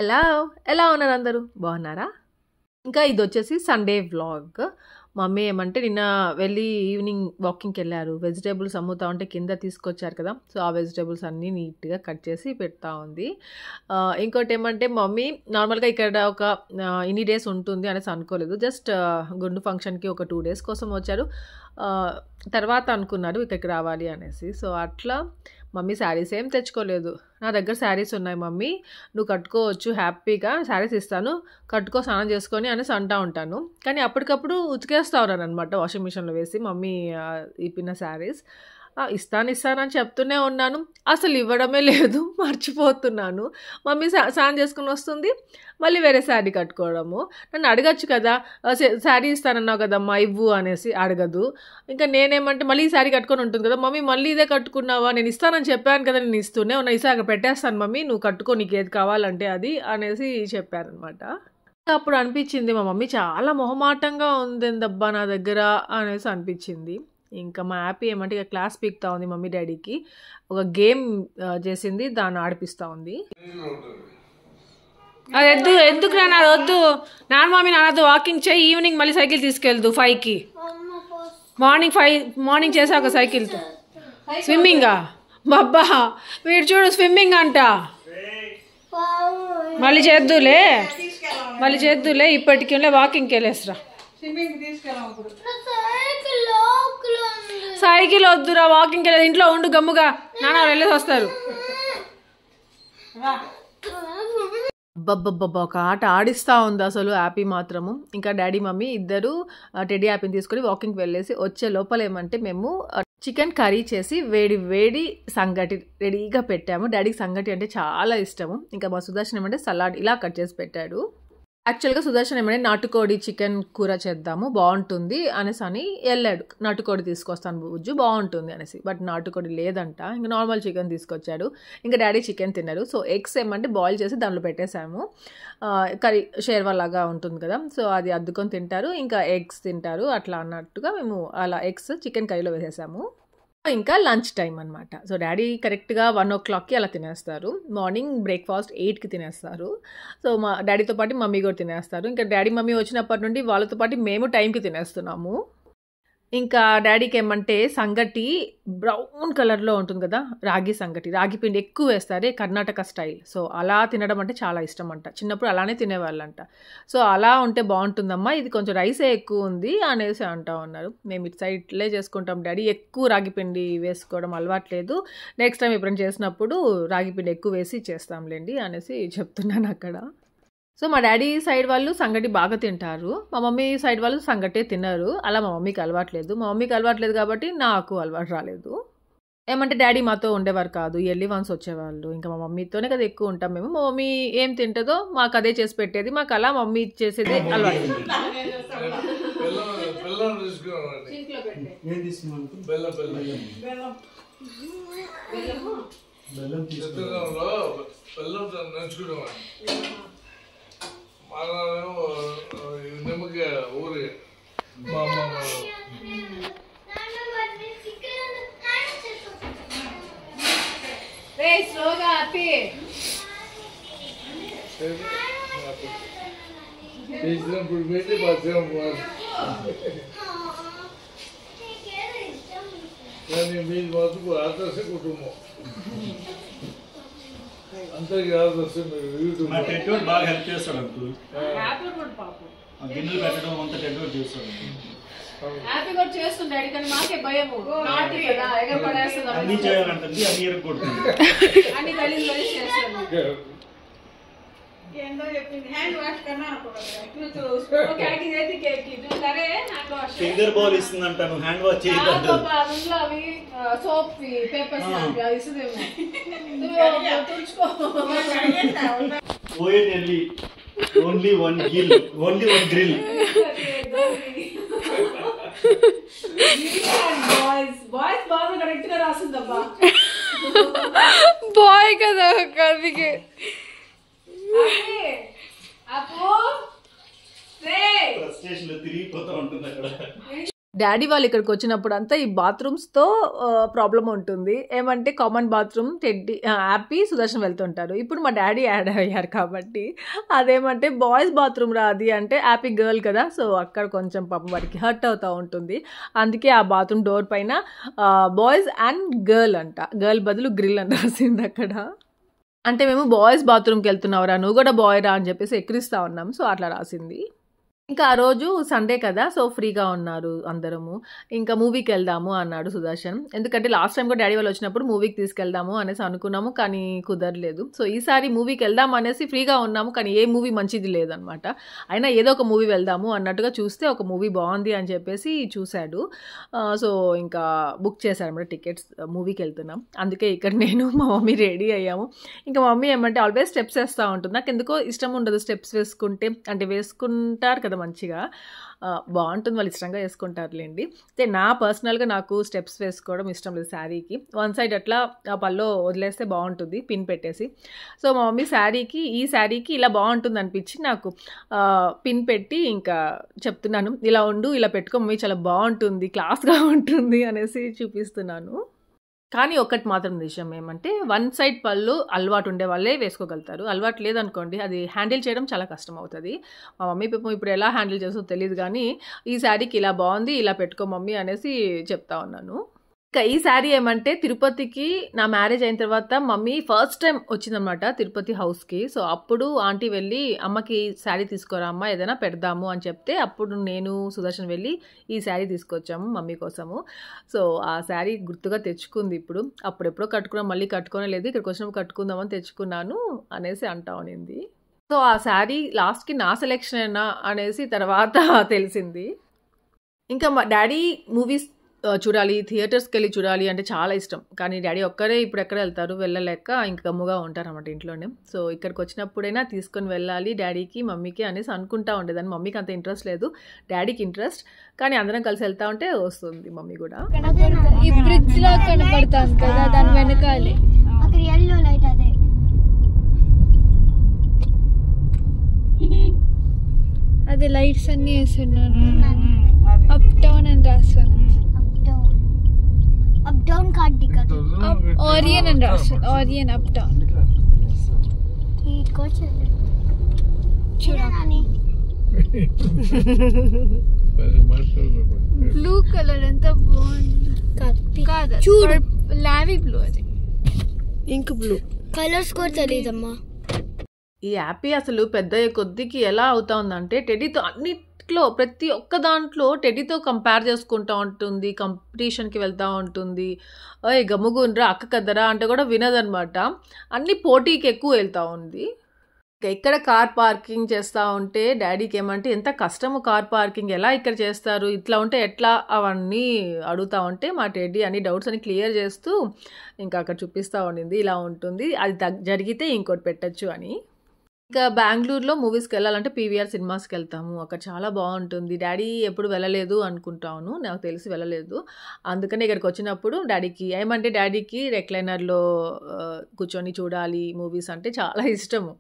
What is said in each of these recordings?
ఎలా ఎలా ఉన్నారు అందరూ బాగున్నారా? ఇంకా ఇది వచ్చేసి సండే వ్లాగ్. మమ్మీ ఏమంటే నిన్న వెళ్ళి ఈవినింగ్ వాకింగ్కి వెళ్ళారు. వెజిటేబుల్స్ అమ్ముతా ఉంటే కింద తీసుకొచ్చారు కదా, సో ఆ వెజిటేబుల్స్ అన్నీ నీట్గా కట్ చేసి పెడతా ఉంది. ఇంకోటి ఏమంటే మమ్మీ నార్మల్గా ఇక్కడ ఒక ఇన్ని డేస్ ఉంటుంది అనేసి అనుకోలేదు. జస్ట్ గుండు ఫంక్షన్కి ఒక 2 days కోసం వచ్చారు. తర్వాత అనుకున్నారు ఇక్కడికి రావాలి అనేసి. సో అట్లా మమ్మీ శారీస్ ఏం తెచ్చుకోలేదు. నా దగ్గర శారీస్ ఉన్నాయి మమ్మీ, నువ్వు కట్టుకోవచ్చు హ్యాపీగా, శారీస్ ఇస్తాను కట్టుకో స్నానం చేసుకొని అనేసి అంటూ ఉంటాను. కానీ అప్పటికప్పుడు ఉతికేస్తూ ఉన్నాను అనమాట వాషింగ్ మిషన్లో వేసి మమ్మీ ఇప్పిన శారీస్. ఇస్తానని చెప్తూనే ఉన్నాను, అసలు ఇవ్వడమే లేదు, మర్చిపోతున్నాను. మమ్మీ స్నానం చేసుకుని వస్తుంది, మళ్ళీ వేరే శారీ కట్టుకోవడము. నన్ను అడగచ్చు కదా, శారీ ఇస్తానన్నావు కదమ్మా ఇవ్వు అనేసి, అడగదు. ఇంకా నేనేమంటే మళ్ళీ ఈ శారీ కట్టుకొని ఉంటుంది కదా, మమ్మీ మళ్ళీ ఇదే కట్టుకున్నావా, నేను ఇస్తానని చెప్పాను కదా, నేను ఇస్తూనే ఉన్నా, ఈసారి అక్కడ పెట్టేస్తాను మమ్మీ, నువ్వు కట్టుకో నీకు ఏది కావాలంటే అది అనేసి చెప్పారనమాట. అప్పుడు అనిపించింది మా మమ్మీ చాలా మొహమాటంగా ఉందేందబ్బా నా దగ్గర అనేసి అనిపించింది. ఇంకా మా హ్యాపీ ఏమంటే ఇక క్లాస్ పీక్తా ఉంది మమ్మీ డాడీకి, ఒక గేమ్ చేసింది, దాన్ని ఆడిపిస్తూ ఉంది. అది ఎందుకు రా, నాది వద్దు, నాన్న మమ్మీ నాన్నతో వాకింగ్ చేయి, ఈవినింగ్ మళ్ళీ సైకిల్ తీసుకెళ్దు 5కి, మార్నింగ్ చేసాక సైకిల్తో. స్విమ్మింగా బాబ్బా, వీడు చూడు స్విమ్మింగ్ అంట, మళ్ళీ చేద్దులే ఇప్పటికి వాకింగ్కి వెళ్ళేసరా. సైకిల్ వద్దురా, వాకింగ్కి వెళ్ళేది, ఇంట్లో ఉండు గమ్ముగా, నాన్న వెళ్ళేసి వస్తారు. అబ్బబ్బబ్బబ్బా, ఒక ఆట ఆడిస్తూ ఉంది అసలు హ్యాపీ మాత్రము. ఇంకా డాడీ మమ్మీ ఇద్దరు టెడ్డీ హ్యాపీని తీసుకొని వాకింగ్కి వెళ్ళేసి వచ్చే లోపల ఏమంటే మేము చికెన్ కర్రీ చేసి వేడి సంగటి రెడీగా పెట్టాము. డాడీకి సంగటి అంటే చాలా ఇష్టము. ఇంకా మా సుదర్శన్ ఏమంటే సలాడ్ ఇలా కట్ చేసి పెట్టాడు. యాక్చువల్గా సుదర్శన్ ఏమంటే నాటుకోడి చికెన్ కూర చేద్దాము బాగుంటుంది అనేసి అని వెళ్ళాడు. నాటుకోడి తీసుకొస్తాను బుజ్జు బాగుంటుంది అనేసి, బట్ నాటుకోడి లేదంట, ఇంకా నార్మల్ చికెన్ తీసుకొచ్చాడు. ఇంకా డాడీ చికెన్ తిన్నారు. సో ఎగ్స్ ఏమంటే బాయిల్ చేసి దాంట్లో పెట్టేశాము. కర్రీ షేర్వా లాగా ఉంటుంది కదా, సో అది అద్దుకొని తింటారు, ఇంకా ఎగ్స్ తింటారు, అట్లా అన్నట్టుగా మేము అలా ఎగ్స్ చికెన్ కర్రీలో వేసేసాము. ఇంకా లంచ్ టైం అనమాట. సో డాడీ కరెక్ట్గా 1 o'clockకి అలా తినేస్తారు. మార్నింగ్ బ్రేక్ఫాస్ట్ 8కి తినేస్తారు. సో మా డాడీతో పాటు మమ్మీ కూడా తినేస్తారు. ఇంకా డాడీ మమ్మీ వచ్చినప్పటి నుండి వాళ్ళతో పాటు మేము టైంకి తినేస్తున్నాము. ఇంకా డాడీకి ఏమంటే సంగటి బ్రౌన్ కలర్లో ఉంటుంది కదా, రాగి సంగటి, రాగి పిండి ఎక్కువ వేస్తారే కర్ణాటక స్టైల్. సో అలా తినడం అంటే చాలా ఇష్టం అంట, చిన్నప్పుడు అలానే తినేవాళ్ళంట. సో అలా ఉంటే బాగుంటుందమ్మా, ఇది కొంచెం రైసే ఎక్కువ ఉంది అనేసి అంటూ ఉన్నారు. మేము ఇటు సైడ్ ఇట్లే చేసుకుంటాం డాడీ, ఎక్కువ రాగి పిండి వేసుకోవడం అలవాట్లేదు, నెక్స్ట్ టైం ఎప్పుడైనా చేసినప్పుడు రాగి పిండి ఎక్కువ వేసి చేస్తాంలేండి అనేసి చెప్తున్నాను అక్కడ. సో మా డాడీ సైడ్ వాళ్ళు సంగటి బాగా తింటారు, మా మమ్మీ సైడ్ వాళ్ళు సంగటే తిన్నారు. అలా మా మమ్మీకి అలవాట్లేదు కాబట్టి నాకు అలవాటు రాలేదు. ఏమంటే డాడీ మాతో ఉండేవారు కాదు, ఎర్లీ వన్స్ వచ్చేవాళ్ళు. ఇంకా మా మమ్మీతోనే కదా ఎక్కువ ఉంటాం మేము. మా మమ్మీ ఏం తింటుందో మాకు అదే చేసి పెట్టేది, మాకు అలా మమ్మీ చేసేదే అలవాటు. స్లోగా హ్యాపీ కానీ మీరు మటుకు ఆదర్శ కుటుంబం, అంతకి ఆదర్శ యూట్యూబ్ బాగా హెల్ప్ చేస్తాడు అంకుల్, గిన్నెలు పెట్టడం అంతా టెండర్ చేస్తాడు. హ్యాపీ కూడా చేస్తుంటాడు కానీ మాకే భయము, అన్ని చేయాలంటుంది, అన్ని ఎరగొడుతుంది, అన్ని కలిసి చేస్తాడు. ఫింగర్ బాల్ ఇస్తుందంట, నువ్వు హ్యాండ్ వాష్ చేయగలదు. Only one grill. బాయ్ కదా అందుకే స్టేషన్ లో తిరిగిపోతా ఉంటుంది అక్కడ. డాడీ వాళ్ళు ఇక్కడికి వచ్చినప్పుడు అంతా ఈ బాత్రూమ్స్తో ప్రాబ్లం ఉంటుంది. ఏమంటే కామన్ బాత్రూమ్ హ్యాపీ సుదర్శన్ వెళ్తుంటారు. ఇప్పుడు మా డాడీ యాడ్ అయ్యారు కాబట్టి అదేమంటే బాయ్స్ బాత్రూమ్ రాది అంటే హ్యాపీ గర్ల్ కదా, సో అక్కడ కొంచెం పాపం వాడికి హర్ట్ అవుతూ ఉంటుంది. అందుకే ఆ బాత్రూమ్ డోర్ పైన బాయ్స్ అండ్ గర్ల్ అంట, గర్ల్ బదులు గ్రిల్ అని రాసింది అక్కడ. అంటే మేము బాయ్స్ బాత్రూమ్కి వెళ్తున్నావురా, నువ్వు కూడా బాయ్ రా అని చెప్పేసి ఎక్కిరిస్తూ ఉన్నాం, సో అట్లా రాసింది. ఇంకా ఆ రోజు సండే కదా, సో ఫ్రీగా ఉన్నారు అందరము. ఇంకా మూవీకి వెళ్దాము అన్నాడు సుదర్శన్. ఎందుకంటే లాస్ట్ టైం కూడా డాడీ వాళ్ళు వచ్చినప్పుడు మూవీకి తీసుకెళ్దాము అనేసి అనుకున్నాము, కానీ కుదరలేదు. సో ఈసారి మూవీకి వెళ్దాం అనేసి ఫ్రీగా ఉన్నాము, కానీ ఏ మూవీ మంచిది లేదనమాట. అయినా ఏదో ఒక మూవీ వెళ్దాము అన్నట్టుగా చూస్తే ఒక మూవీ బాగుంది అని చెప్పేసి చూశాడు. సో ఇంకా బుక్ చేశారు అన్నమాట టికెట్స్, మూవీకి వెళ్తున్నాం. అందుకే ఇక్కడ నేను మా మమ్మీ రెడీ అయ్యాము. ఇంకా మమ్మీ ఏమంటే ఆల్వేస్ స్టెప్స్ వేస్తూ ఉంటుంది. నాకు ఎందుకో ఇష్టం ఉండదు స్టెప్స్ వేసుకుంటే, అంటే వేసుకుంటారు కదా మంచిగా, బాగుంటుంది, వాళ్ళు ఇష్టంగా వేసుకుంటారులేండి. అయితే నా పర్సనల్గా నాకు స్టెప్స్ వేసుకోవడం ఇష్టం లేదు. శారీకి వన్ సైడ్ అట్లా పల్లో వదిలేస్తే బాగుంటుంది పిన్ పెట్టేసి. సో మా మమ్మీ ఈ శారీకి ఇలా బాగుంటుంది అనిపించి నాకు పిన్ పెట్టి ఇంకా చెప్తున్నాను, ఇలా ఉండు, ఇలా పెట్టుకో మమ్మీ, చాలా బాగుంటుంది, క్లాస్గా ఉంటుంది అనేసి చూపిస్తున్నాను. కానీ ఒక్కటి మాత్రం విషయం ఏమంటే వన్ సైడ్ పళ్ళు అలవాటు ఉండే వాళ్ళే వేసుకోగలుగుతారు. అలవాటు లేదనుకోండి అది హ్యాండిల్ చేయడం చాలా కష్టం అవుతుంది. మా మమ్మీ ఇప్పుడు ఎలా హ్యాండిల్ చేస్తుందో తెలియదు, కానీ ఈ శారీకి ఇలా బాగుంది, ఇలా పెట్టుకో మమ్మీ అనేసి చెప్తా ఉన్నాను. ఇంకా ఈ శారీ ఏమంటే తిరుపతికి నా మ్యారేజ్ అయిన తర్వాత మమ్మీ ఫస్ట్ టైం వచ్చిందనమాట తిరుపతి హౌస్కి. సో అప్పుడు ఆంటీ వెళ్ళి అమ్మకి శారీ తీసుకోరా అమ్మ, ఏదైనా పెడదాము అని చెప్తే అప్పుడు నేను సుదర్శన్ వెళ్ళి ఈ శారీ తీసుకొచ్చాము మమ్మీ కోసము. సో ఆ శారీ గుర్తుగా తెచ్చుకుంది. ఇప్పుడు అప్పుడెప్పుడో కట్టుకున్నాం, మళ్ళీ కట్టుకోనే లేదు, ఇక్కడికి వచ్చినప్పుడు కట్టుకుందామని తెచ్చుకున్నాను అనేసి అంటా ఉన్నింది. సో ఆ శారీ లాస్ట్కి నా సెలెక్షన్ అనేసి తర్వాత తెలిసింది. ఇంకా మా డాడీ మూవీస్ చూడాలి, థియేటర్స్కి వెళ్ళి చూడాలి అంటే చాలా ఇష్టం, కానీ డాడీ ఒక్కరే ఇప్పుడు ఎక్కడ వెళ్తారు, వెళ్ళలేక ఇంకా గమ్ముగా ఉంటారు అన్నమాట ఇంట్లోనే. సో ఇక్కడికి వచ్చినప్పుడైనా తీసుకొని వెళ్ళాలి డాడీకి మమ్మీకి అనేసి అనుకుంటా ఉండేదాన్ని. మమ్మీకి అంత ఇంట్రెస్ట్ లేదు, డాడీకి ఇంట్రెస్ట్, కానీ అందరం కలిసి వెళ్తా ఉంటే వస్తుంది మమ్మీ కూడా. ఈ బ్రిడ్జ్ లా కనపడుతుంది కదా, దాని వెనకాలే అక్కడ yellow లైట్, అదే లైట్స్ అన్ని వేస్తున్నారు. అప్ డౌన్ అని రాస్తారు, అప్ డౌన్ కార్డ్ కదా, ఆరియన్ అని రాస్తారు, ఆరియన్ అప్ డౌన్. చూడండి బ్లూ కలర్ ఎంత బాగుంది కాదు, చూడు లావీ బ్లూ, అది ఇంక్ బ్లూ, కలర్స్ కూడా తెలియదమ్మా. ఈ యాపీ అసలు పెద్ద కొద్దికి ఎలా అవుతా ఉందంటే టెడ్డీతో అన్నిట్లో ప్రతి ఒక్క దాంట్లో టెడ్డీతో కంపేర్ చేసుకుంటూ ఉంటుంది, కాంపిటీషన్కి వెళ్తూ ఉంటుంది. గమ్ముగుండ్రా అక్క కద్దరా అంటే కూడా వినదనమాట, అన్ని పోటీకి ఎక్కువ వెళ్తూ ఉంది. ఇక్కడ కార్ పార్కింగ్ చేస్తూ ఉంటే డాడీకి ఏమంటే ఎంత కష్టము, కార్ పార్కింగ్ ఎలా ఇక్కడ చేస్తారు, ఇట్లా ఉంటే ఎట్లా, అవన్నీ అడుగుతూ ఉంటే మా టెడ్డీ అన్ని డౌట్స్ అని క్లియర్ చేస్తూ ఇంకా అక్కడ చూపిస్తూ ఉండింది, ఇలా ఉంటుంది, అది జరిగితే ఇంకోటి పెట్టచ్చు అని. ఇంకా బెంగళూరులో మూవీస్కి వెళ్ళాలంటే పీవీఆర్ సినిమాస్కి వెళ్తాము, అక్కడ చాలా బాగుంటుంది. డాడీ ఎప్పుడు వెళ్ళలేదు అనుకుంటాను, నాకు తెలిసి వెళ్ళలేదు. అందుకని ఇక్కడికి వచ్చినప్పుడు డాడీకి ఏమంటే డాడీకి రెక్లైనర్లో కూర్చొని చూడాలి మూవీస్ అంటే చాలా ఇష్టము.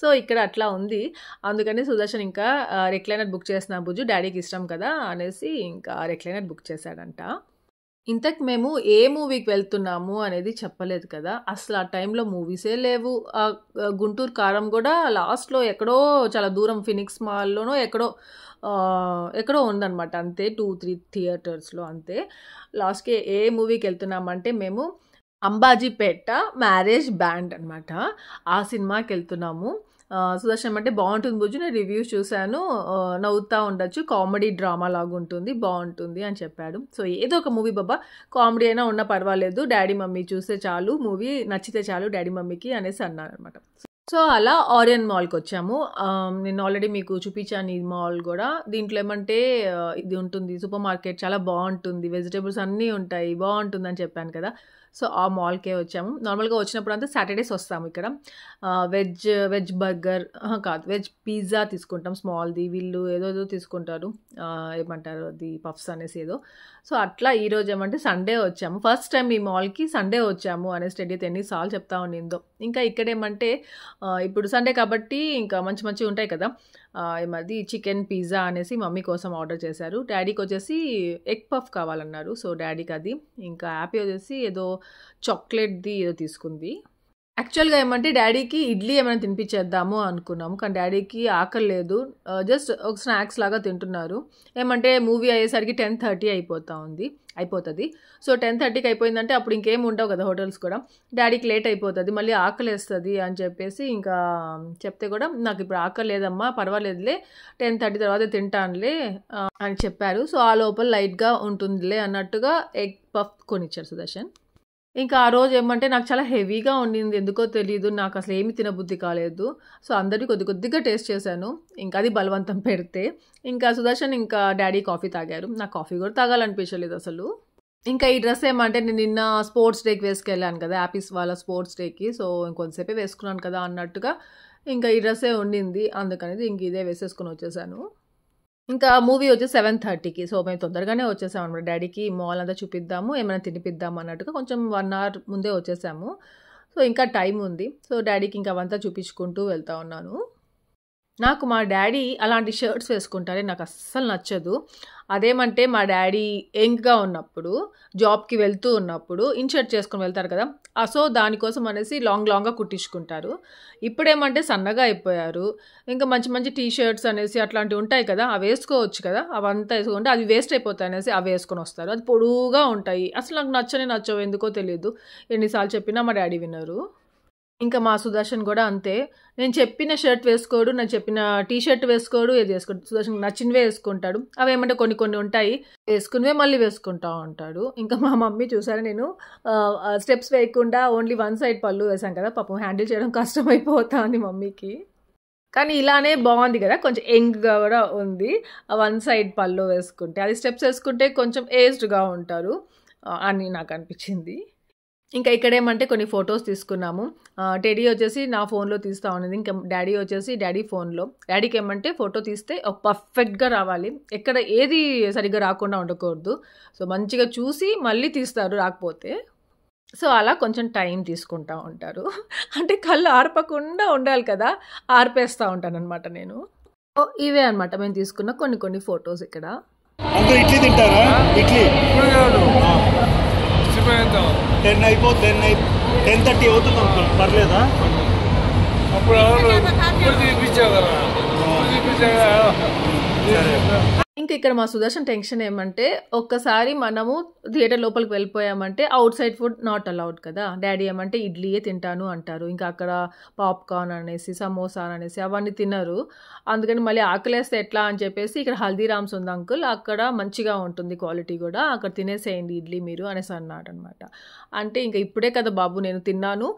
సో ఇక్కడ అట్లా ఉంది, అందుకని సుదర్శన్ ఇంకా రెక్లైనర్ బుక్ చేసిన బుజ్జు డాడీకి ఇష్టం కదా అనేసి ఇంకా రెక్లైనర్ బుక్ చేశాడంట. ఇంతకు మేము ఏ మూవీకి వెళ్తున్నాము అనేది చెప్పలేదు కదా, అసలు ఆ టైంలో మూవీసే లేవు. గుంటూరు కారం కూడా లాస్ట్లో ఎక్కడో చాలా దూరం ఫినిక్స్ మాల్లోనో ఎక్కడో ఉందన్నమాట, అంతే 2-3 థియేటర్స్లో అంతే. లాస్ట్కి ఏ మూవీకి వెళ్తున్నామంటే మేము అంబాజీపేట మ్యారేజ్ బ్యాండ్ అనమాట, ఆ సినిమాకి వెళ్తున్నాము. సుదర్శన్ అంటే బాగుంటుంది బుజ్జు, నేను రివ్యూస్ చూశాను, నవ్వుతూ ఉండొచ్చు, కామెడీ డ్రామా లాగా ఉంటుంది, బాగుంటుంది అని చెప్పాడు. సో ఏదో ఒక మూవీ బాబా, కామెడీ అయినా ఉన్నా పర్వాలేదు, డాడీ మమ్మీ చూస్తే చాలు, మూవీ నచ్చితే చాలు డాడీ మమ్మీకి అనేసి అన్నాను అనమాట. సో అలా ఆరియన్ మాల్కి వచ్చాము. నేను ఆల్రెడీ మీకు చూపించాను ఈ మాల్ కూడా. దీంట్లో ఏమంటే ఇది ఉంటుంది, సూపర్ మార్కెట్ చాలా బాగుంటుంది, వెజిటేబుల్స్ అన్నీ ఉంటాయి, బాగుంటుందని చెప్పాను కదా. సో ఆ మాల్కే వచ్చాము. నార్మల్గా వచ్చినప్పుడు అంతా సాటర్డేస్ వస్తాము ఇక్కడ. వెజ్ బర్గర్ కాదు, వెజ్ పిజ్జా తీసుకుంటాం స్మాల్ది, వీళ్ళు ఏదో తీసుకుంటారు, ఏమంటారు అది పఫ్స్ అనేసి ఏదో. సో అట్లా ఈరోజు ఏమంటే సండే వచ్చాము, ఫస్ట్ టైం ఈ మాల్కి సండే వచ్చాము అనేసి స్టడీ ఎన్నిసార్లు చెప్తా ఉండిందో. ఇంకా ఇక్కడ ఏమంటే ఇప్పుడు సండే కాబట్టి ఇంకా మంచి ఉంటాయి కదా, ఏమది చికెన్ పిజ్జా అనేసి మమ్మీ కోసం ఆర్డర్ చేశారు. డాడీకి వచ్చేసి ఎగ్ పఫ్ కావాలన్నారు. సో డాడీకి అది, ఇంకా హ్యాపీ వచ్చేసి ఏదో చాక్లెట్ది ఏదో తీసుకుంది. యాక్చువల్గా ఏమంటే డాడీకి ఇడ్లీ ఏమైనా తినిపించేద్దాము అనుకున్నాము, కానీ డాడీకి ఆకలి లేదు, జస్ట్ ఒక స్నాక్స్ లాగా తింటున్నారు. ఏమంటే మూవీ అయ్యేసరికి 10:30 అయిపోతుంది. సో 10:30కి అయిపోయిందంటే అప్పుడు ఇంకేం ఉండవు కదా హోటల్స్ కూడా. డాడీకి లేట్ అయిపోతుంది, మళ్ళీ ఆకలి వేస్తుంది అని చెప్పేసి ఇంకా చెప్తే కూడా నాకు ఇప్పుడు ఆకలి లేదమ్మా, పర్వాలేదులే 10:30 తర్వాత తింటానులే అని చెప్పారు. సో ఆ లోపల లైట్గా ఉంటుందిలే అన్నట్టుగా ఎగ్ పఫ్ కొనిచ్చారు సుదర్శన్. ఇంకా ఆ రోజు ఏమంటే నాకు చాలా హెవీగా ఉండింది, ఎందుకో తెలియదు, నాకు అసలు ఏమి తినబుద్ధి కాలేదు. సో అందరికీ కొద్దిగా టేస్ట్ చేశాను, ఇంకా అది బలవంతం పెడితే. ఇంకా సుదర్శన్ ఇంకా డాడీ కాఫీ తాగారు, నాకు కాఫీ కూడా తాగాలనిపించలేదు అసలు. ఇంకా ఈ డ్రెస్ ఏమంటే నేను నిన్న స్పోర్ట్స్ డేకి వేసుకెళ్ళాను కదా, యాపీస్ వాళ్ళ స్పోర్ట్స్ డేకి. సో ఇంకొంతసేపే వేసుకున్నాను కదా అన్నట్టుగా ఇంకా ఈ డ్రెస్సే ఉండింది, అందుకనేది ఇంక ఇదే వేసేసుకుని వచ్చేసాను. ఇంకా మూవీ వచ్చి 7:30కి. సో మేము తొందరగానే వచ్చేసాము అనమాట. డాడీకి మాల్ అంతా చూపిద్దాము, ఏమైనా తినిపిద్దాము అన్నట్టుగా కొంచెం 1 hour ముందే వచ్చేసాము. సో ఇంకా టైం ఉంది. సో డాడీకి ఇంకా అవంతా చూపించుకుంటూ వెళ్తా ఉన్నాను. నాకు మా డాడీ అలాంటి షర్ట్స్ వేసుకుంటారే నాకు అస్సలు నచ్చదు. అదేమంటే మా డాడీ యంగ్గా ఉన్నప్పుడు జాబ్కి వెళ్తూ ఉన్నప్పుడు ఇన్షర్ట్ చేసుకొని వెళ్తారు కదా, సో దానికోసం అనేసి లాంగ్గా కుట్టించుకుంటారు. ఇప్పుడేమంటే సన్నగా అయిపోయారు, ఇంకా మంచి మంచి టీ షర్ట్స్ అనేసి అట్లాంటివి ఉంటాయి కదా, అవి వేసుకోవచ్చు కదా, అవంతా వేసుకుంటే అవి వేస్ట్ అయిపోతాయి అనేసి అవి వేసుకొని వస్తారు. అది పొడువుగా ఉంటాయి, అసలు నాకు నచ్చవు, ఎందుకో తెలియదు. ఎన్నిసార్లు చెప్పినా మా డాడీ వినరు. ఇంకా మా సుదర్శన్ కూడా అంతే, నేను చెప్పిన షర్ట్ వేసుకోడు, నేను చెప్పిన టీ షర్ట్ వేసుకోడు, ఏది వేసుకోడు. సుదర్శన్ నచ్చినవే వేసుకుంటాడు. అవి ఏమంటే కొన్ని ఉంటాయి వేసుకునివే మళ్ళీ వేసుకుంటా ఉంటాడు. ఇంకా మా మమ్మీ చూసారా, నేను స్టెప్స్ వేయకుండా ఓన్లీ 1 side పళ్ళు వేసాను కదా, పాపం హ్యాండిల్ చేయడం కష్టమైపోతుంది మమ్మీకి. కానీ ఇలానే బాగుంది కదా, కొంచెం యంగ్గా కూడా ఉంది 1 side పళ్ళు వేసుకుంటే. అది స్టెప్స్ వేసుకుంటే కొంచెం ఏజ్డ్గా ఉంటారు అని నాకు అనిపించింది. ఇంకా ఇక్కడేమంటే కొన్ని ఫొటోస్ తీసుకున్నాము. టెడీ వచ్చేసి నా ఫోన్లో తీస్తూ ఉన్నది, ఇంకా డాడీ వచ్చేసి డాడీ ఫోన్లో. డాడీకి ఏమంటే ఫోటో తీస్తే పర్ఫెక్ట్గా రావాలి, ఎక్కడ ఏది సరిగ్గా రాకుండా ఉండకూడదు. సో మంచిగా చూసి మళ్ళీ తీస్తారు రాకపోతే. సో అలా కొంచెం టైం తీసుకుంటూ ఉంటారు, అంటే కళ్ళు ఆర్పకుండా ఉండాలి కదా, ఆర్పేస్తూ ఉంటాను అనమాట నేను. ఇవే అనమాట మేము తీసుకున్న కొన్ని ఫొటోస్. ఇక్కడ ఇడ్లీ తింటారా? ఇడ్లీ 10:30 అవుతుంది అంకుల్, పర్లేదా? అప్పుడు చూపించారా? ఇంకా ఇక్కడ మా సుదర్శన్ టెన్షన్ ఏమంటే, ఒక్కసారి మనము థియేటర్ లోపలికి వెళ్ళిపోయామంటే outside food not allowed కదా. డాడీ ఏమంటే ఇడ్లీయే తింటాను అంటారు, ఇంకా అక్కడ పాప్కార్న్ అనేసి సమోసా అనేసి అవన్నీ తినరు. అందుకని మళ్ళీ ఆకలేస్తే ఎట్లా అని చెప్పేసి ఇక్కడ హల్దీరామ్స్ ఉంది అంకుల్, అక్కడ మంచిగా ఉంటుంది క్వాలిటీ కూడా, అక్కడ తినేసేయండి ఇడ్లీ మీరు అనేసి అన్నాడు అనమాట. అంటే ఇంకా ఇప్పుడే కదా బాబు నేను తిన్నాను,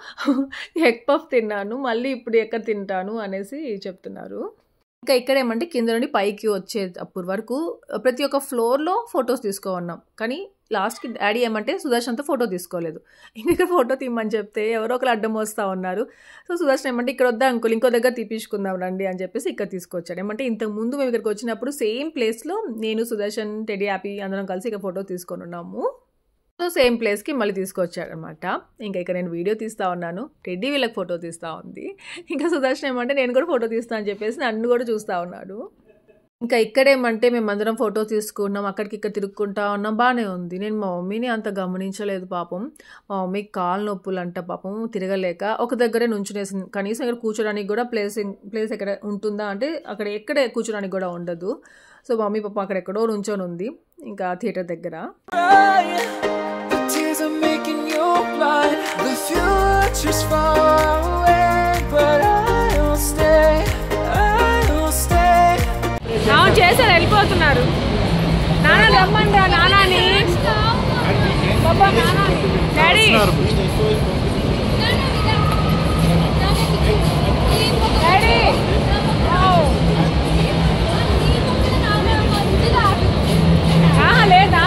ఎగ్ పఫ్ తిన్నాను, మళ్ళీ ఇప్పుడు ఎక్కడ తింటాను అనేసి చెప్తున్నారు. ఇంకా ఇక్కడ ఏమంటే కింద నుండి పైకి వచ్చేటప్పుడు వరకు ప్రతి ఒక్క ఫ్లోర్లో ఫొటోస్ తీసుకోన్నాం, కానీ లాస్ట్కి డాడీ ఏమంటే సుదర్శన్తో ఫోటో తీసుకోలేదు. ఇంకా ఫోటో తీయమని చెప్తే ఎవరో ఒకరు అడ్డం వస్తూ ఉన్నారు. సో సుదర్శన్ ఏమంటే ఇక్కడ వద్దా అంకుల్, ఇంకో దగ్గర తీపించుకుందాం రండి అని చెప్పేసి ఇక్కడ తీసుకొచ్చాడు. ఏమంటే ఇంతకుముందు మేము ఇక్కడికి వచ్చినప్పుడు సేమ్ ప్లేస్లో నేను సుదర్శన్ టెడీ హ్యాపీ అందరం కలిసి ఇక్కడ ఫోటో తీసుకొని ఉన్నాము. సో సేమ్ ప్లేస్కి మళ్ళీ తీసుకొచ్చాడనమాట. ఇంకా ఇక్కడ నేను వీడియో తీస్తూ ఉన్నాను, టెడ్డీ వీళ్ళకి ఫోటో తీస్తూ ఉంది. ఇంకా సుదర్శన్ ఏమంటే నేను కూడా ఫోటో తీస్తా అని చెప్పేసి నన్ను కూడా చూస్తూ ఉన్నాడు. ఇంకా ఇక్కడేమంటే మేమందరం ఫోటో తీసుకున్నాం, అక్కడికి ఇక్కడ తిరుక్కుంటా ఉన్నాం, బాగానే ఉంది. నేను మా మమ్మీని అంత గమనించలేదు పాపం. మా మమ్మీకి కాలు నొప్పులు అంట పాపం, తిరగలేక ఒక దగ్గరే నుంచునేసింది. కనీసం ఇక్కడ కూర్చోడానికి కూడా ప్లేస్ ఎక్కడ ఉంటుందా అంటే అక్కడ ఎక్కడే కూర్చోడానికి కూడా ఉండదు. సో మమ్మీ పాప అక్కడెక్కడో నుంచొని ఉంది ఇంకా థియేటర్ దగ్గర. చేశారు, వెళ్ళిపోతున్నారు. నాన్న రమ్మండి నానాని, డాడీ లేదా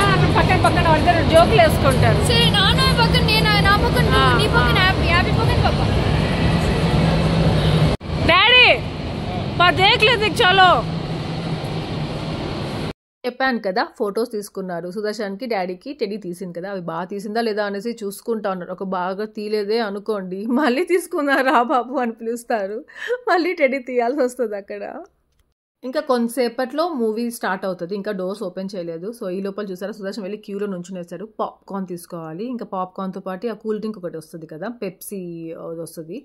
పక్కన వాళ్ళిద్దరు జోకులు వేసుకుంటారు. సరే నాన్న పక్కన నేను నా పక్కన నీ పక్కన హ్యాపీ పక్కన పాపా. డాడీ దేఖలేదు చలో. చెప్పాను కదా ఫొటోస్ తీసుకున్నారు సుదర్శన్కి డాడీకి. టెడీ తీసింది కదా, అవి బాగా తీసిందా లేదా అనేసి చూసుకుంటా ఉన్నారు. ఒక బాగా తీలేదే అనుకోండి, మళ్ళీ తీసుకున్నారా బాబు అని పిలుస్తారు, మళ్ళీ టెడీ తీయాల్సి వస్తుంది అక్కడ. ఇంకా కొంతసేపట్లో మూవీ స్టార్ట్ అవుతుంది. ఇంకా డోర్స్ ఓపెన్ చేయలేదు. సో ఈ లోపల చూసారా సుదర్శన్ వెళ్ళి క్యూలో నుంచునేసాడు. పాప్కార్న్ తీసుకోవాలి. ఇంకా పాప్కార్న్తో పాటు ఆ కూల్ డ్రింక్ ఒకటి వస్తుంది కదా, పెప్సీ వస్తుంది.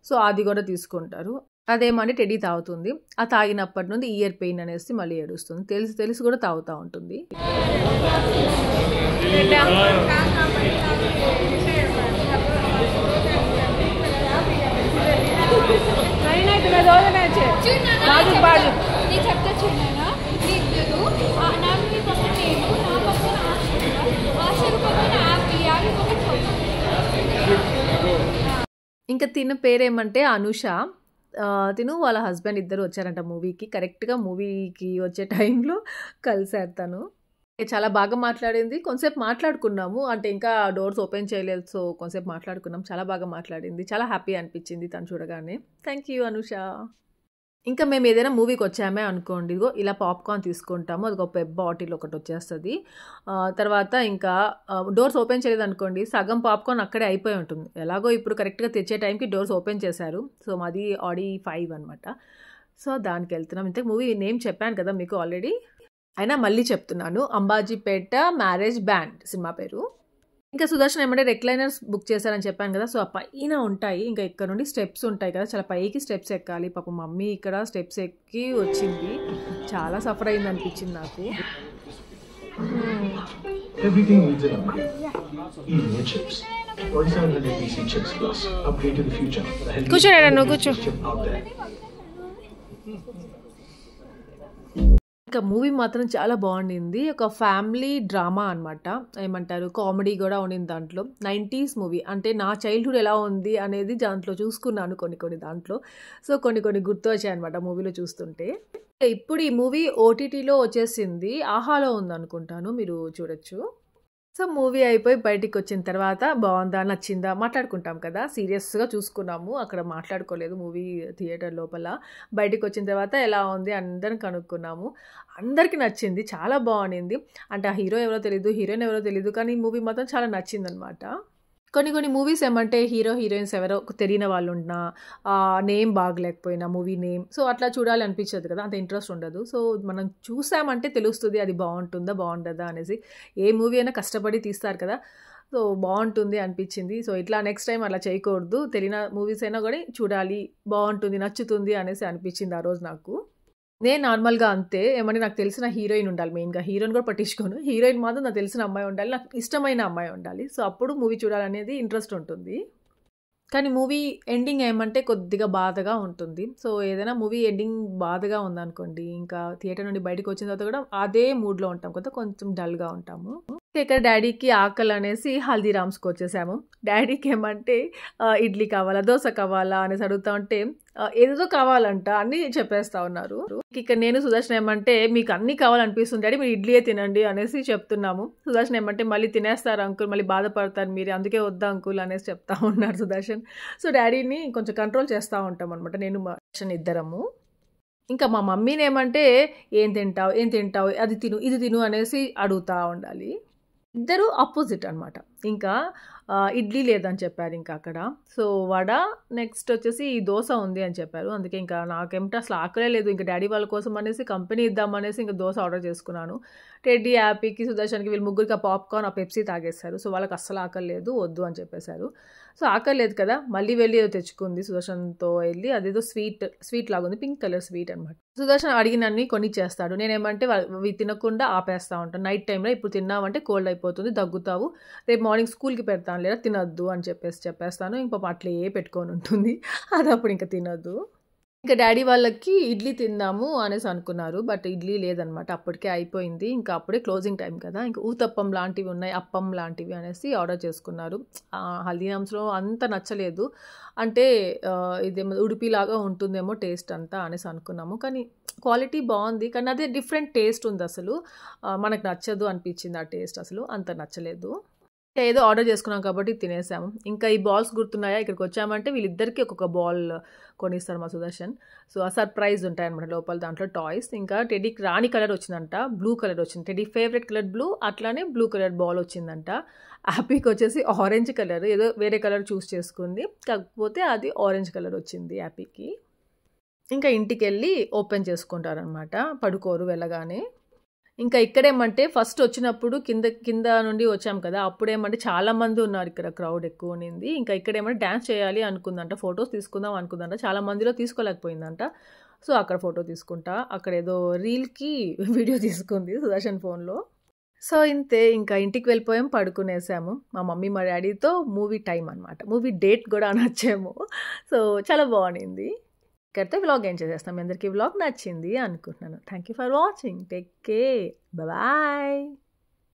సో అది కూడా తీసుకుంటారు. అదేమని టెడ్డీ తాగుతుంది. ఆ తాగినప్పటి నుండి ఇయర్ పెయిన్ అనేసి మళ్ళీ ఏడుస్తుంది. తెలిసి కూడా తాగుతూ ఉంటుంది. ఇంకా తిన పేరేమంటే అనుష. తిను వాళ్ళ హస్బెండ్ ఇద్దరు వచ్చారంట మూవీకి. కరెక్ట్గా మూవీకి వచ్చే టైంలో కలిసారు. తను చాలా బాగా మాట్లాడింది. కొంతసేపు మాట్లాడుకున్నాము, అంటే ఇంకా డోర్స్ ఓపెన్ చేయలేదు. సో కొంతసేపు మాట్లాడుకున్నాం. చాలా బాగా మాట్లాడింది. చాలా హ్యాపీ అనిపించింది తను చూడగానే. Thank you Anusha. ఇంకా మేము ఏదైనా మూవీకి వచ్చామే అనుకోండి, ఇదిగో ఇలా పాప్కార్న్ తీసుకుంటాము. అది ఒక పెద్ద బాటిల్ ఒకటి వచ్చేస్తుంది. తర్వాత ఇంకా డోర్స్ ఓపెన్ చేయలేదు అనుకోండి, సగం పాప్కార్న్ అక్కడే అయిపోయి ఉంటుంది. ఎలాగో ఇప్పుడు కరెక్ట్గా తెచ్చే టైంకి డోర్స్ ఓపెన్ చేశారు. సో మాది ఆడి 5 అనమాట. సో దానికి వెళ్తున్నాం. ఇంతకు మూవీ నేమ్ చెప్పాను కదా మీకు ఆల్రెడీ, అయినా మళ్ళీ చెప్తున్నాను. అంబాజీపేట మ్యారేజ్ బ్యాండ్ సినిమా పేరు. ఇంకా సుదర్శన్ ఏమంటే రెక్లైనర్స్ బుక్ చేశారని చెప్పాను కదా. సో ఆ పైన ఉంటాయి. ఇంకా ఇక్కడ నుండి స్టెప్స్ ఉంటాయి కదా, చాలా పైకి స్టెప్స్ ఎక్కాలి. పాప మమ్మీ ఇక్కడ స్టెప్స్ ఎక్కి వచ్చింది. చాలా సఫర్ అయింది అనిపించింది నాకు. కూర్చో. ఇంకా మూవీ మాత్రం చాలా బాగుండింది. ఒక ఫ్యామిలీ డ్రామా అనమాట, ఏమంటారు కామెడీ కూడా ఉండింది దాంట్లో. 90s మూవీ, అంటే నా చైల్డ్హుడ్ ఎలా ఉంది అనేది దాంట్లో చూసుకున్నాను కొన్ని దాంట్లో. సో కొన్ని గుర్తు వచ్చాయి అనమాట మూవీలో చూస్తుంటే. ఇప్పుడు ఈ మూవీ ఓటీటీలో వచ్చేసింది. ఆహాలో ఉందనుకుంటాను, మీరు చూడొచ్చు. సో మూవీ అయిపోయి బయటికి వచ్చిన తర్వాత బాగుందా నచ్చిందా మాట్లాడుకుంటాం కదా, సీరియస్గా చూసుకున్నాము. అక్కడ మాట్లాడుకోలేదు మూవీ థియేటర్ లోపల. బయటికి వచ్చిన తర్వాత ఎలా ఉంది అందరం కనుక్కున్నాము. అందరికీ నచ్చింది, చాలా బాగుండింది. అంటే ఆ హీరో ఎవరో తెలియదు, హీరోయిన్ ఎవరో తెలియదు, కానీ మూవీ మాత్రం చాలా నచ్చింది అనమాట. కొన్ని మూవీస్ ఏమంటే హీరో హీరోయిన్స్ ఎవరో తెలియని వాళ్ళు ఉన్నా, నేమ్ బాగలేకపోయినా మూవీ నేమ్, సో అట్లా చూడాలి అనిపించదు కదా, అంత ఇంట్రెస్ట్ ఉండదు. సో మనం చూసామంటే తెలుస్తుంది అది బాగుంటుందా బాగుంటుందా అనేసి. ఏ మూవీ అయినా కష్టపడి తీస్తారు కదా, సో బాగుంటుంది అనిపించింది. సో ఇట్లా నెక్స్ట్ టైం అలా చేయకూడదు, తెలియని మూవీస్ అయినా కూడా చూడాలి, బాగుంటుంది నచ్చుతుంది అనేసి అనిపించింది ఆ రోజు నాకు. నేను నార్మల్గా అంతే, ఏమంటే నాకు తెలిసిన హీరోయిన్ ఉండాలి. మెయిన్గా హీరోయిన్ కూడా పట్టించుకోను, హీరోయిన్ మాత్రం నాకు తెలిసిన అమ్మాయి ఉండాలి, నాకు ఇష్టమైన అమ్మాయి ఉండాలి. సో అప్పుడు మూవీ చూడాలనేది ఇంట్రెస్ట్ ఉంటుంది. కానీ మూవీ ఎండింగ్ ఏమంటే కొద్దిగా బాధగా ఉంటుంది. సో ఏదైనా మూవీ ఎండింగ్ బాధగా ఉందనుకోండి, ఇంకా థియేటర్ నుండి బయటకు వచ్చిన తర్వాత కూడా అదే మూడ్లో ఉంటాం కదా, కొంచెం డల్గా ఉంటాము. ఇక్కడ డాడీకి ఆకలి అనేసి హల్దీరామ్స్కి వచ్చేసాము. డాడీకి ఏమంటే ఇడ్లీ కావాలా దోశ కావాలా అనేసి అడుగుతా ఉంటే ఏదో కావాలంట, అన్నీ చెప్పేస్తా ఉన్నారు. ఇక్కడ నేను సుదర్శన్ ఏమంటే మీకు అన్నీ కావాలనిపిస్తుంది డాడీ, మీరు ఇడ్లీయే తినండి అనేసి చెప్తున్నాము. సుదర్శన్ ఏమంటే మళ్ళీ తినేస్తారు అంకుల్, మళ్ళీ బాధపడతారు మీరు, అందుకే వద్దా అంకుల్ అనేసి చెప్తా ఉన్నారు సుదర్శన్. సో డాడీని కొంచెం కంట్రోల్ చేస్తూ ఉంటాం అనమాట నేను సుదర్శన్ ఇద్దరము. ఇంకా మా మమ్మీని ఏమంటే ఏం తింటావు అది తిను ఇది తిను అనేసి అడుగుతూ ఉండాలి. ఇద్దరు ఆపోజిట్ అనమాట. ఇంకా ఇడ్లీ లేదని చెప్పారు ఇంకా అక్కడ. సో వడ, నెక్స్ట్ వచ్చేసి దోశ ఉంది అని చెప్పారు. అందుకే ఇంకా నాకేమిటో అసలు ఆకలే లేదు. ఇంకా డాడీ వాళ్ళ కోసం అనేసి కంపెనీ ఇద్దామనేసి ఇంకా దోశ ఆర్డర్ చేసుకున్నాను. టెడ్డీ, యాపీకి, సుదర్శన్కి వీళ్ళు ముగ్గురికి ఆ పాప్కార్న్ ఆ పెప్సీ తాగేస్తారు. సో వాళ్ళకి అస్సలు ఆకలి లేదు, వద్దు అని చెప్పేశారు. సో ఆకలి లేదు కదా, మళ్ళీ వెళ్ళి ఏదో తెచ్చుకుంది సుదర్శన్తో వెళ్ళి. అదేదో స్వీట్ లాగా ఉంది, పింక్ కలర్ స్వీట్ అనమాట. సుదర్శన్ అడిగినన్ని కొనిచ్చేస్తాడు. నేనేమంటే అవి తినకుండా ఆపేస్తూ ఉంటాను. నైట్ టైంలో ఇప్పుడు తిన్నామంటే కోల్డ్ అయిపోతుంది, దగ్గుతావు, రేపు మార్నింగ్ స్కూల్కి పెడతాను లేదా తినొద్దు అని చెప్పేస్తాను. ఇంక అట్లే పెట్టుకొని ఉంటుంది, అది అప్పుడు ఇంకా తినొద్దు. ఇంకా డాడీ వాళ్ళకి ఇడ్లీ తిందాము అనేసి అనుకున్నారు, బట్ ఇడ్లీ లేదనమాట, అప్పటికే అయిపోయింది. ఇంకా అప్పుడే క్లోజింగ్ టైం కదా, ఇంకా ఊతప్పం లాంటివి ఉన్నాయి, అప్పం లాంటివి అనేసి ఆర్డర్ చేసుకున్నారు. హల్దీరామ్స్లో అంత నచ్చలేదు, అంటే ఇదేమో ఉడిపిలాగా ఉంటుందేమో టేస్ట్ అంతా అనేసి అనుకున్నాము. కానీ క్వాలిటీ బాగుంది, కానీ అదే డిఫరెంట్ టేస్ట్ ఉంది. అసలు మనకు నచ్చదు అనిపించింది ఆ టేస్ట్, అసలు అంత నచ్చలేదు. ఏదో ఆర్డర్ చేసుకున్నాం కాబట్టి తినేసాము. ఇంకా ఈ బాల్స్ గుర్తున్నాయా, ఇక్కడికి వచ్చామంటే వీళ్ళిద్దరికి ఒక్కొక్క బాల్ కొనిస్తారు మా సుదర్శన్. సో ఆ సర్ప్రైజ్ ఉంటాయన్నమాట లోపల, దాంట్లో టాయ్స్. ఇంకా టెడ్డీకి రాణి కలర్ వచ్చిందంట, బ్లూ కలర్ వచ్చింది. టెడ్డీ ఫేవరెట్ కలర్ బ్లూ, అట్లానే బ్లూ కలర్ బాల్ వచ్చిందంట. యాపీకి వచ్చేసి ఆరెంజ్ కలర్, ఏదో వేరే కలర్ చూస్ చేసుకుంది, కాకపోతే అది ఆరెంజ్ కలర్ వచ్చింది యాపీకి. ఇంకా ఇంటికి వెళ్ళి ఓపెన్ చేసుకుంటారనమాట, పడుకోరు వెళ్ళగానే. ఇంకా ఇక్కడేమంటే ఫస్ట్ వచ్చినప్పుడు కింద నుండి వచ్చాం కదా, అప్పుడేమంటే చాలామంది ఉన్నారు, ఇక్కడ క్రౌడ్ ఎక్కువ ఉన్నింది. ఇంకా ఇక్కడేమంటే డ్యాన్స్ చేయాలి అనుకుందంట, ఫొటోస్ తీసుకుందాం అనుకుందంట, చాలా మందిలో తీసుకోలేకపోయిందంట. సో అక్కడ ఫోటో తీసుకుంటా, అక్కడ ఏదో రీల్కి వీడియో తీసుకుంది సుదర్శన్ ఫోన్లో. సో ఇంతే, ఇంకా ఇంటికి వెళ్ళిపోయాం, పడుకునేసాము. మా మమ్మీ మా డాడీతో మూవీ టైం అనమాట, మూవీ డేట్ కూడా అనొచ్చాము. సో చాలా బాగుంది. ఇక్కడితో వ్లాగ్ ఏం చేసేస్తాం. అందరికీ వ్లాగ్ నచ్చింది అనుకుంటున్నాను. Thank you for watching. Take care, bye.